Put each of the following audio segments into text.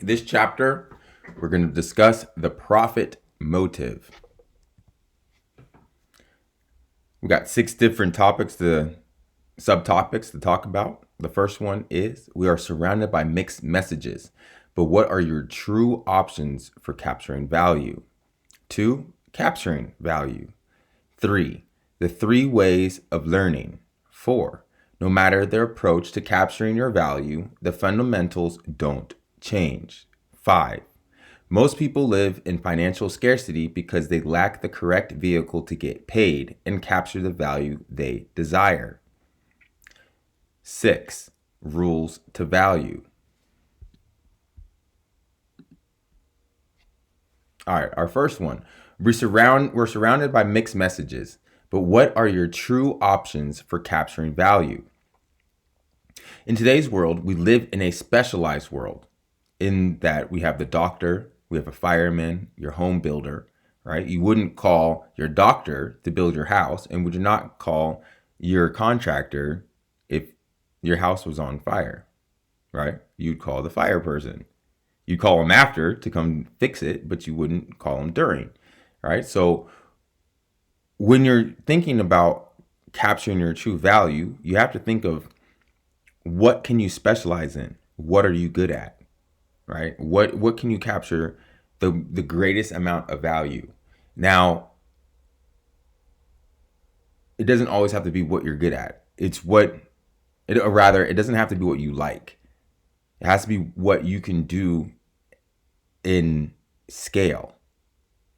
This chapter, we're going to discuss the profit motive. We got 6 different subtopics to talk about. The first one is we are surrounded by mixed messages, but what are your true options for capturing value? 2, capturing value. 3, the 3 ways of learning. 4, no matter their approach to capturing your value, the fundamentals don't change. 5, most people live in financial scarcity because they lack the correct vehicle to get paid and capture the value they desire. 6, rules to value. All right, our first one. We're surrounded by mixed messages, but what are your true options for capturing value? In today's world, we live in a specialized world in that we have the doctor, we have a fireman, your home builder, right? You wouldn't call your doctor to build your house, and would you not call your contractor if your house was on fire, right? You'd call the fire person. You'd call them after to come fix it, but you wouldn't call them during, right? So when you're thinking about capturing your true value, you have to think of what can you specialize in? What are you good at, right? What can you capture the greatest amount of value? Now, it doesn't always have to be what you're good at. It doesn't have to be what you like. It has to be what you can do in scale,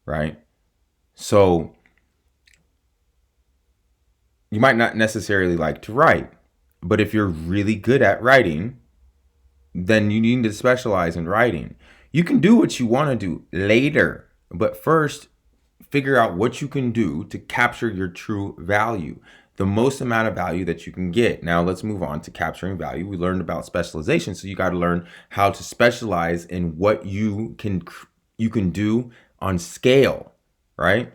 right? So you might not necessarily like to write, but if you're really good at writing, then you need to specialize in writing. You can do what you want to do later, but first figure out what you can do to capture your true value, the most amount of value that you can get. Now let's move on to capturing value. We learned about specialization, so you got to learn how to specialize in what you can do on scale, right?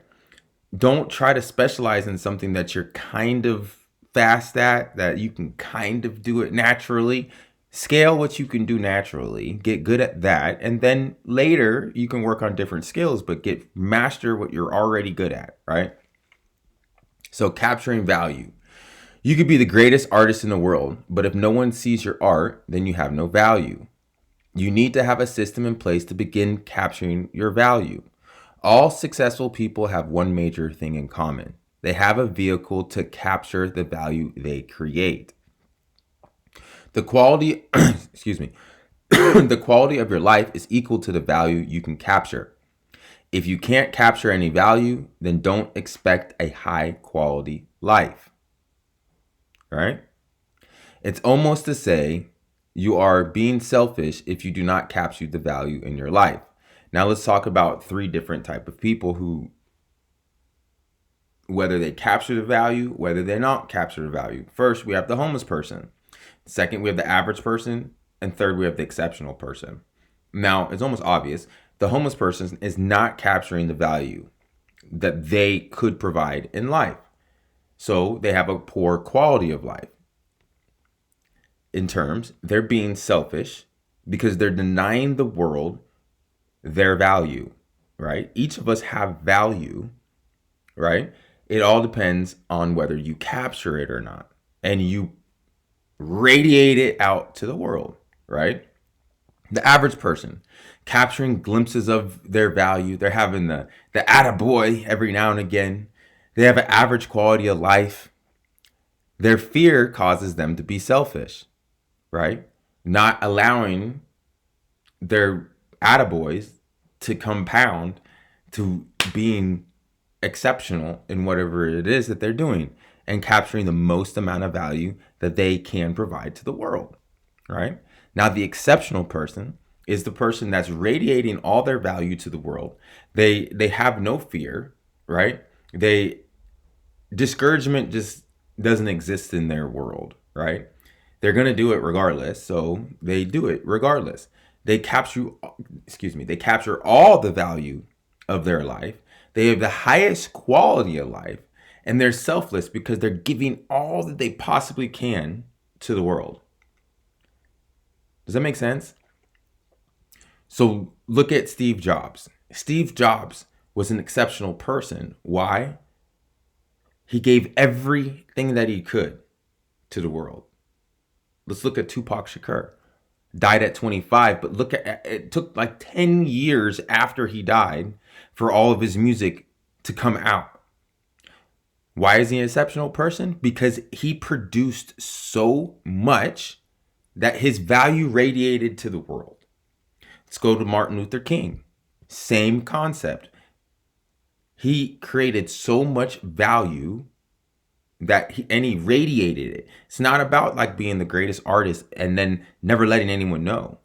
Don't try to specialize in something that you're kind of fast at, that you can kind of do it naturally. Scale what you can do naturally, get good at that, and then later you can work on different skills, but master what you're already good at, right? So capturing value. You could be the greatest artist in the world, but if no one sees your art, then you have no value. You need to have a system in place to begin capturing your value. All successful people have one major thing in common. They have a vehicle to capture the value they create. The quality, the quality of your life is equal to the value you can capture. If you can't capture any value, then don't expect a high quality life, right? It's almost to say you are being selfish if you do not capture the value in your life. Now let's talk about 3 different type of people who, whether they capture the value, whether they not capture the value. First, we have the homeless person. Second, we have the average person. And third, we have the exceptional person. Now, it's almost obvious. The homeless person is not capturing the value that they could provide in life. So they have a poor quality of life. In terms, they're being selfish because they're denying the world their value, right? Each of us have value, right? It all depends on whether you capture it or not. And you radiate it out to the world, right? The average person, capturing glimpses of their value. They're having the attaboy every now and again. They have an average quality of life. Their fear causes them to be selfish, right? Not allowing their attaboys to compound to being exceptional in whatever it is that they're doing and capturing the most amount of value that they can provide to the world, right? Now, the exceptional person is the person that's radiating all their value to the world. They have no fear, right? Discouragement just doesn't exist in their world, right? They're going to do it regardless, so they do it regardless. They capture all the value of their life. They have the highest quality of life, and they're selfless because they're giving all that they possibly can to the world. Does that make sense? So look at Steve Jobs. Steve Jobs was an exceptional person. Why? He gave everything that he could to the world. Let's look at Tupac Shakur. Died at 25, but look at it took like 10 years after he died for all of his music to come out. Why is he an exceptional person? Because he produced so much that his value radiated to the world. Let's go to Martin Luther King. Same concept. He created so much value that he radiated it. It's not about like being the greatest artist and then never letting anyone know.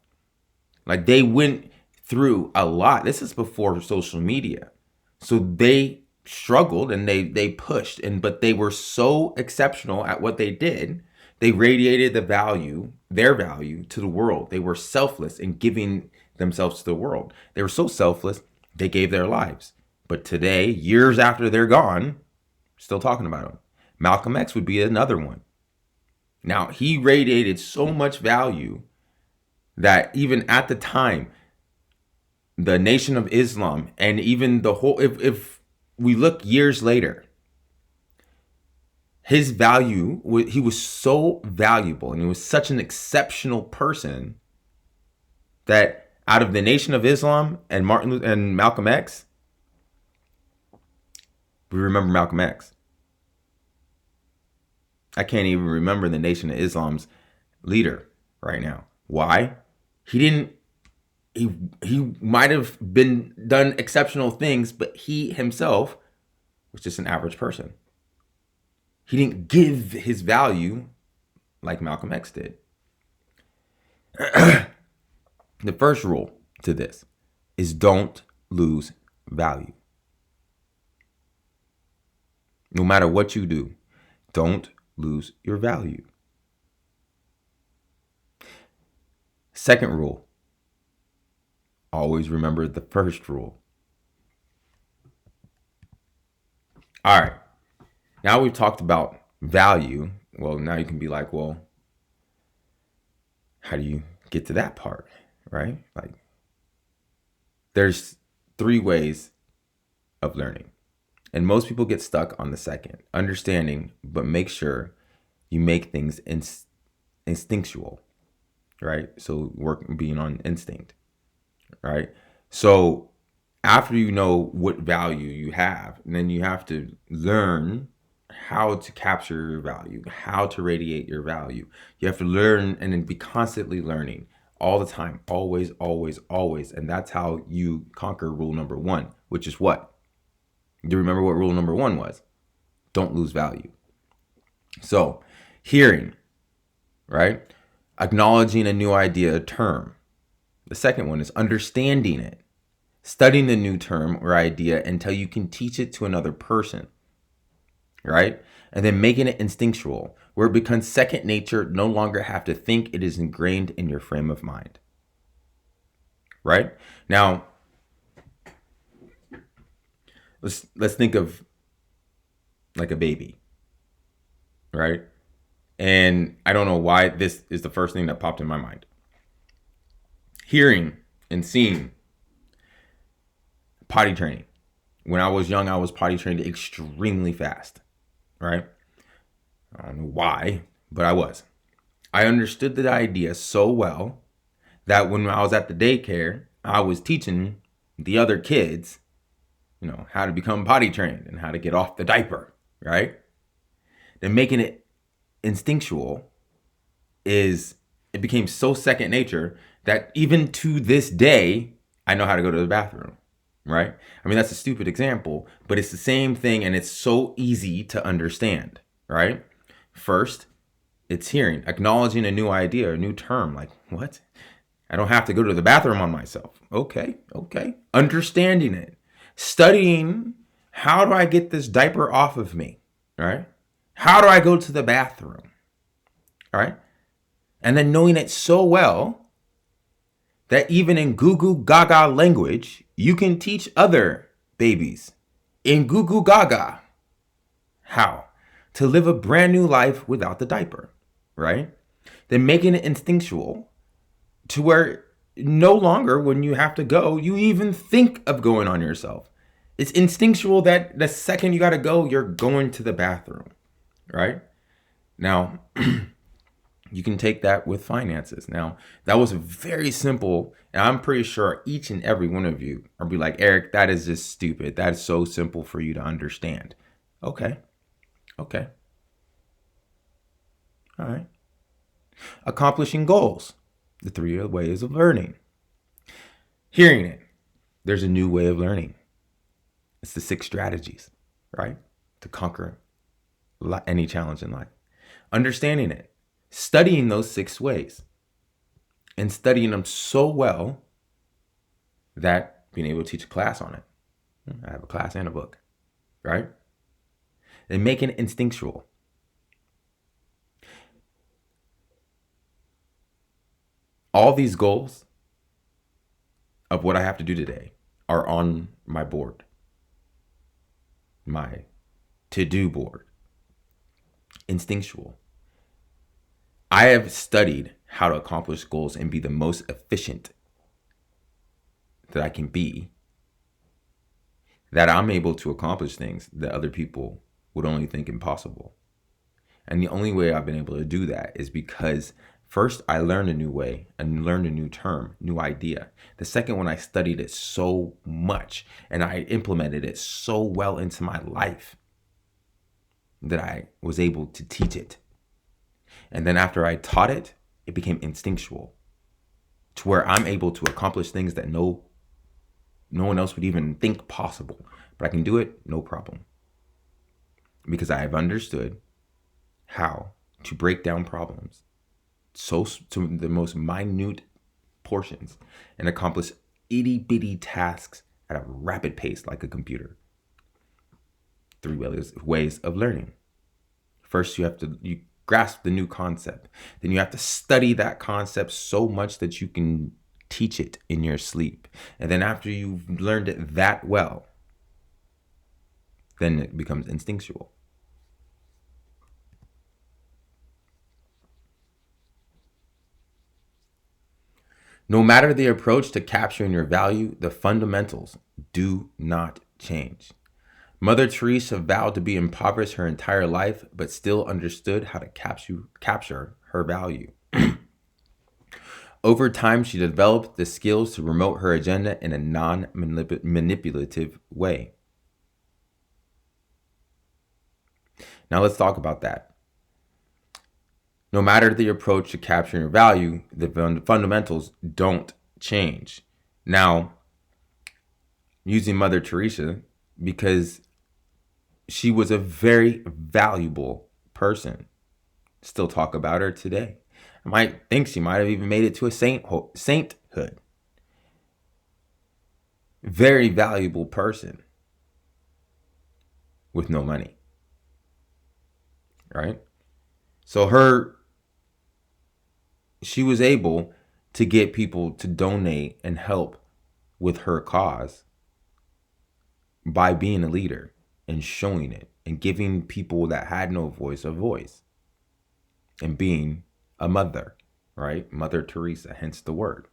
Like they went through a lot. This is before social media. So they struggled and they pushed, but they were so exceptional at what they did. They radiated their value to the world. They were selfless in giving themselves to the world. They were so selfless, they gave their lives. But today, years after they're gone, still talking about them. Malcolm X would be another one. Now, he radiated so much value that even at the time, the Nation of Islam and even the whole, if we look years later, his value, he was so valuable and he was such an exceptional person that out of the Nation of Islam and Malcolm X, we remember Malcolm X. I can't even remember the Nation of Islam's leader right now. Why? He might have done exceptional things, but he himself was just an average person. He didn't give his value like Malcolm X did. The first rule to this is don't lose value. No matter what you do, don't lose your value. Second rule, always remember the first rule. All right. Now we've talked about value. Well, now you can be like, well, how do you get to that part, right? Like, there's 3 ways of learning. And most people get stuck on the second, understanding, but make sure you make things instinctual, right? So being on instinct, right? So after you know what value you have, then you have to learn how to capture your value, how to radiate your value. You have to learn and then be constantly learning all the time, always, always, always. And that's how you conquer rule number 1, which is what? Do you remember what rule number 1 was? Don't lose value. So hearing, right? Acknowledging a new idea, a term. The second one is understanding it. Studying the new term or idea until you can teach it to another person, right? And then making it instinctual, where it becomes second nature, no longer have to think, it is ingrained in your frame of mind, right? Now, let's think of like a baby, right? And I don't know why this is the first thing that popped in my mind. Hearing and seeing potty training. When I was young, I was potty trained extremely fast, right? I don't know why, but I was. I understood the idea so well that when I was at the daycare, I was teaching the other kids, how to become potty trained and how to get off the diaper, right? Then making it instinctual it became so second nature that even to this day, I know how to go to the bathroom, right? I mean, that's a stupid example, but it's the same thing and it's so easy to understand, right? First, it's hearing, acknowledging a new idea, a new term, like, what? I don't have to go to the bathroom on myself. Okay. Understanding it. Studying, how do I get this diaper off of me, right? How do I go to the bathroom, all right? And then knowing it so well that even in goo goo gaga language, you can teach other babies in goo goo gaga how to live a brand new life without the diaper, right? Then making it instinctual to where no longer, when you have to go, you even think of going on yourself. It's instinctual that the second you got to go, you're going to the bathroom, right? Now, you can take that with finances. Now, that was very simple. And I'm pretty sure each and every one of you are be like, Eric, that is just stupid. That is so simple for you to understand. Okay. Okay. All right. Accomplishing goals. The 3 ways of learning. Hearing it. There's a new way of learning. It's the 6 strategies, right? To conquer any challenge in life. Understanding it. Studying those 6 ways. And studying them so well that being able to teach a class on it. I have a class and a book, right? And making it instinctual. All these goals of what I have to do today are on my board, my to-do board. Instinctual. I have studied how to accomplish goals and be the most efficient that I can be, that I'm able to accomplish things that other people would only think impossible. And the only way I've been able to do that is because first I learned a new way and learned a new term, new idea. The second one, I studied it so much and I implemented it so well into my life that I was able to teach it. And then after I taught it, it became instinctual to where I'm able to accomplish things that no one else would even think possible. But I can do it, no problem. Because I have understood how to break down problems so to the most minute portions and accomplish itty bitty tasks at a rapid pace like a computer. 3 ways of learning. First, you grasp the new concept. Then you have to study that concept so much that you can teach it in your sleep. And then after you've learned it that well, then it becomes instinctual. No matter the approach to capturing your value, the fundamentals do not change. Mother Teresa vowed to be impoverished her entire life, but still understood how to capture her value. Over time, she developed the skills to promote her agenda in a non-manipulative way. Now let's talk about that. No matter the approach to capturing your value, the fundamentals don't change. Now, using Mother Teresa, because she was a very valuable person. Still talk about her today. I might think she might have even made it to a sainthood. Very valuable person with no money. Right? So she was able to get people to donate and help with her cause by being a leader and showing it and giving people that had no voice a voice and being a mother, right? Mother Teresa, hence the word.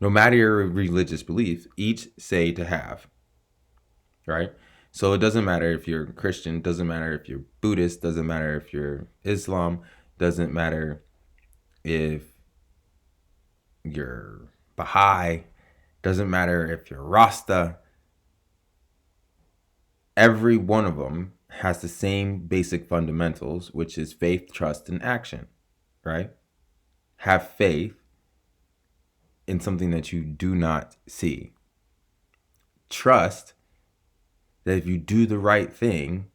No matter your religious belief, each say to have, right? So it doesn't matter if you're Christian, doesn't matter if you're Buddhist, doesn't matter if you're Islam, doesn't matter if you're Baha'i, doesn't matter if you're Rasta. Every one of them has the same basic fundamentals, which is faith, trust, and action, right? Have faith in something that you do not see. Trust that if you do the right thing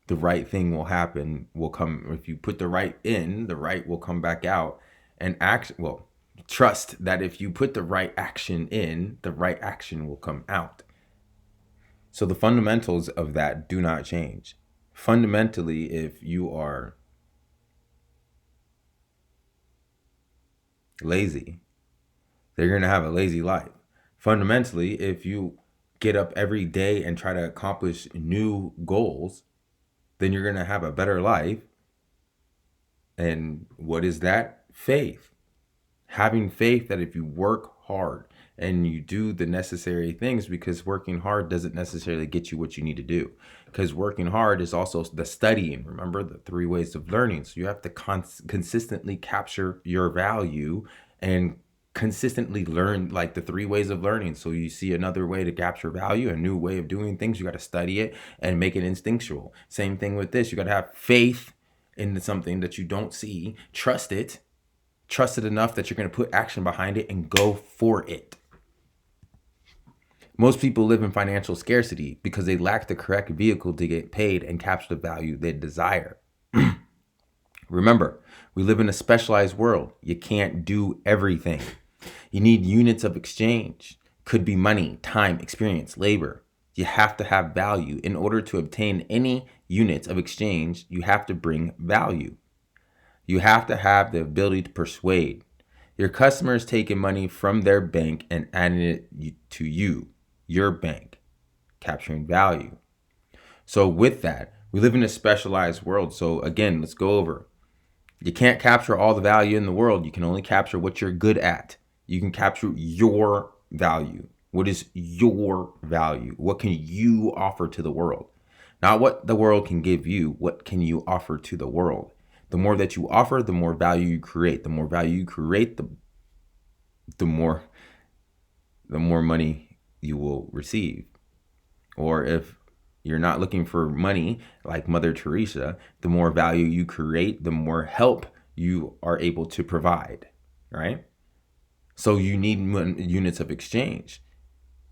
will happen, will come. If you put the right in, the right will come back out. And trust that if you put the right action in, the right action will come out. So the fundamentals of that do not change. Fundamentally, if you are lazy, they're going to have a lazy life. Fundamentally, if you get up every day and try to accomplish new goals, then you're going to have a better life. And what is that? Faith. Having faith that if you work hard and you do the necessary things, because working hard doesn't necessarily get you what you need to do, because working hard is also the studying. Remember the 3 ways of learning. So you have to consistently capture your value and consistently learn like the 3 ways of learning. So you see another way to capture value, a new way of doing things, you got to study it and make it instinctual. Same thing with this. You got to have faith into something that you don't see, trust it enough that you're going to put action behind it and go for it. Most people live in financial scarcity because they lack the correct vehicle to get paid and capture the value they desire. Remember, we live in a specialized world. You can't do everything. You need units of exchange. Could be money, time, experience, labor. You have to have value. In order to obtain any units of exchange, you have to bring value. You have to have the ability to persuade. Your customers taking money from their bank and adding it to you, your bank, capturing value. So with that, we live in a specialized world. So again, let's go over. You can't capture all the value in the world. You can only capture what you're good at. You can capture your value. What is your value? What can you offer to the world? Not what the world can give you. What can you offer to the world? The more that you offer, the more value you create. The more value you create, the more money you will receive. Or if you're not looking for money like Mother Teresa, the more value you create, the more help you are able to provide, right? So you need units of exchange.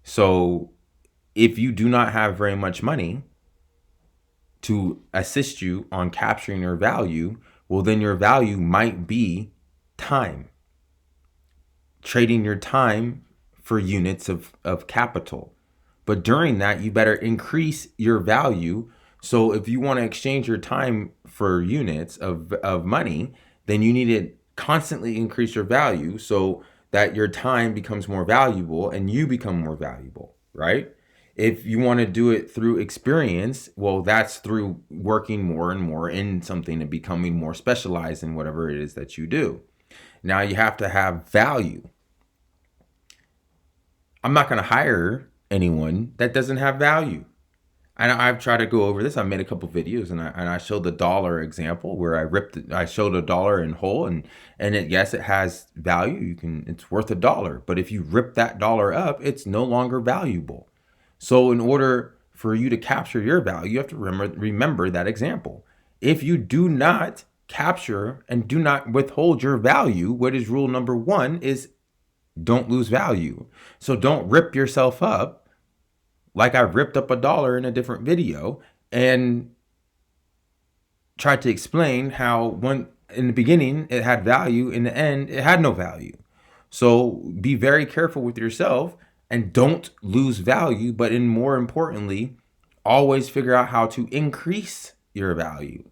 So if you do not have very much money to assist you on capturing your value, well, then your value might be time. Trading your time for units of capital. But during that, you better increase your value. So if you want to exchange your time for units of money, then you need to constantly increase your value so that your time becomes more valuable and you become more valuable, right? If you want to do it through experience, well, that's through working more and more in something and becoming more specialized in whatever it is that you do. Now you have to have value. I'm not going to hire anyone that doesn't have value. And I've tried to go over this. I made a couple videos and I showed the dollar example where I showed a dollar in whole and yes, it has value. It's worth $1. But if you rip that dollar up, it's no longer valuable. So in order for you to capture your value, you have to remember that example. If you do not capture and do not withhold your value, what is rule number 1 is don't lose value. So don't rip yourself up like I ripped up $1 in a different video and tried to explain how in the beginning it had value, in the end it had no value. So be very careful with yourself and don't lose value, but more importantly, always figure out how to increase your value.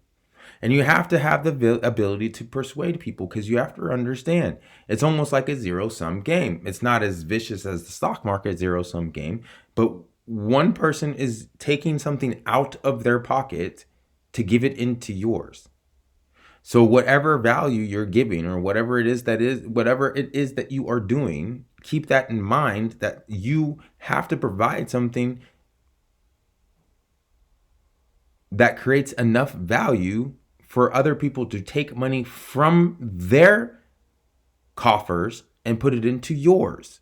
And you have to have the ability to persuade people, because you have to understand it's almost like a zero-sum game. It's not as vicious as the stock market zero-sum game, but one person is taking something out of their pocket to give it into yours. So whatever value you're giving or whatever it is that you are doing, keep that in mind, that you have to provide something that creates enough value for other people to take money from their coffers and put it into yours.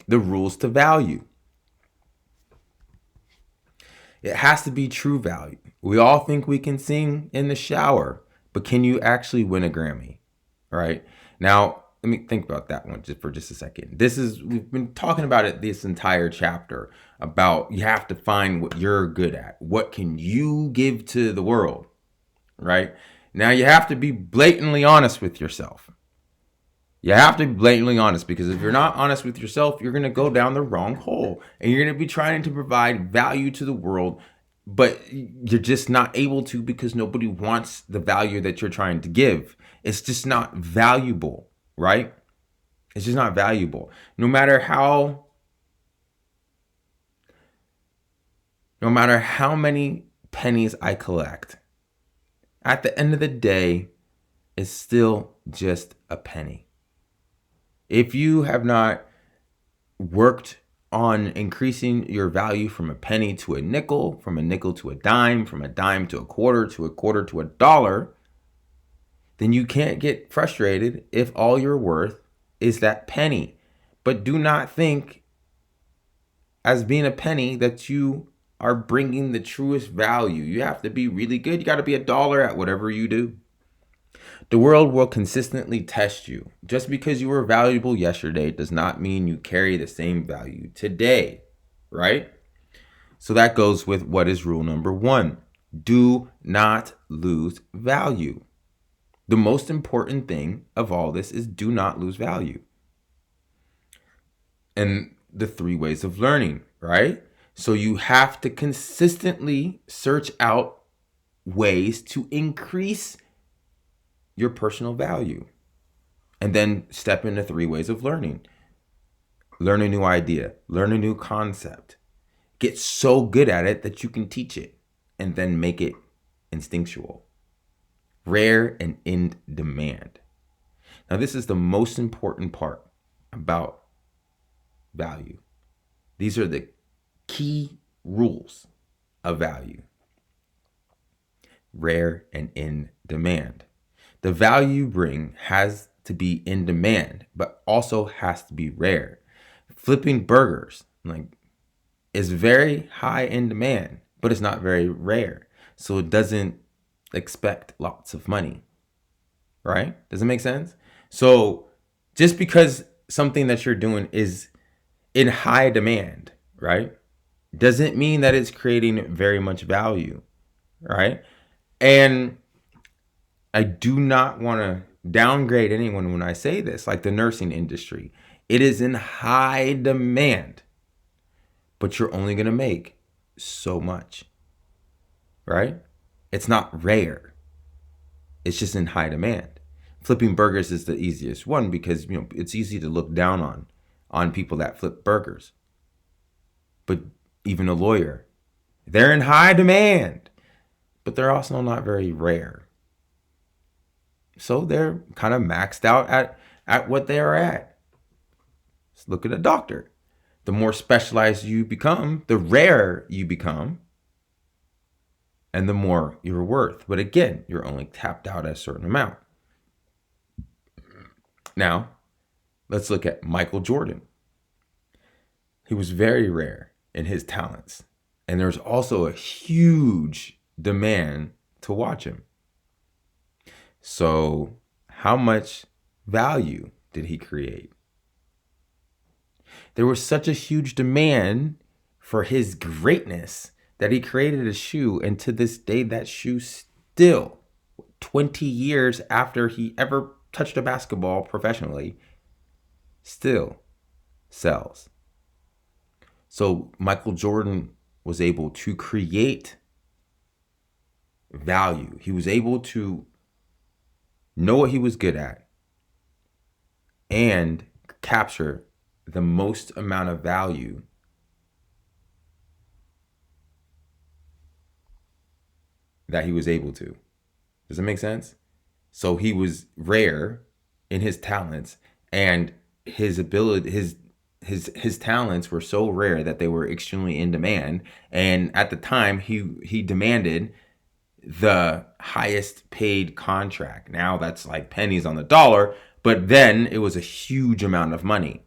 The rules to value. It has to be true value. We all think we can sing in the shower, but can you actually win a Grammy? Right? Now, let me think about that one for just a second. We've been talking about it this entire chapter about you have to find what you're good at. What can you give to the world? Right? Now you have to be blatantly honest with yourself. You have to be blatantly honest, because if you're not honest with yourself, you're going to go down the wrong hole and you're going to be trying to provide value to the world, but you're just not able to because nobody wants the value that you're trying to give. It's just not valuable, right? It's just not valuable. No matter how many pennies I collect, at the end of the day, is still just a penny. If you have not worked on increasing your value from a penny to a nickel, from a nickel to a dime, from a dime to a quarter to a dollar, then you can't get frustrated if all you're worth is that penny. But do not think as being a penny that you are bringing the truest value. You have to be really good. You got to be $1 at whatever you do. The world will consistently test you. Just because you were valuable yesterday does not mean you carry the same value today, right? So that goes with what is rule number 1. Do not lose value. The most important thing of all this is do not lose value. And the 3 ways of learning, right? So you have to consistently search out ways to increase your personal value. And then step into 3 ways of learning. Learn a new idea, learn a new concept. Get so good at it that you can teach it and then make it instinctual. Rare and in demand. Now, this is the most important part about value. These are the key rules of value. Rare and in demand. The value you bring has to be in demand, but also has to be rare. Flipping burgers is very high in demand, but it's not very rare. So it doesn't expect lots of money, right? Does it make sense? So just because something that you're doing is in high demand, right, doesn't mean that it's creating very much value, right? And I do not want to downgrade anyone when I say this, like the nursing industry. It is in high demand, but you're only going to make so much, right? It's not rare. It's just in high demand. Flipping burgers is the easiest one because, it's easy to look down on people that flip burgers. But even a lawyer, they're in high demand, but they're also not very rare. So they're kind of maxed out at what they are at. Let's look at a doctor. The more specialized you become, the rarer you become, and the more you're worth. But again, you're only tapped out at a certain amount. Now, let's look at Michael Jordan. He was very rare in his talents, and there's also a huge demand to watch him. So, how much value did he create? There was such a huge demand for his greatness that he created a shoe, and to this day, that shoe still, 20 years after he ever touched a basketball professionally, still sells. So Michael Jordan was able to create value. He was able to know what he was good at and capture the most amount of value that he was able to. Does that make sense? So he was rare in his talents, and his ability, his talents were so rare that they were extremely in demand. And at the time, he demanded the highest paid contract. Now that's like pennies on the dollar, but then it was a huge amount of money,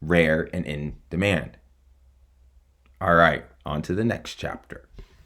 rare and in demand. All right, on to the next chapter.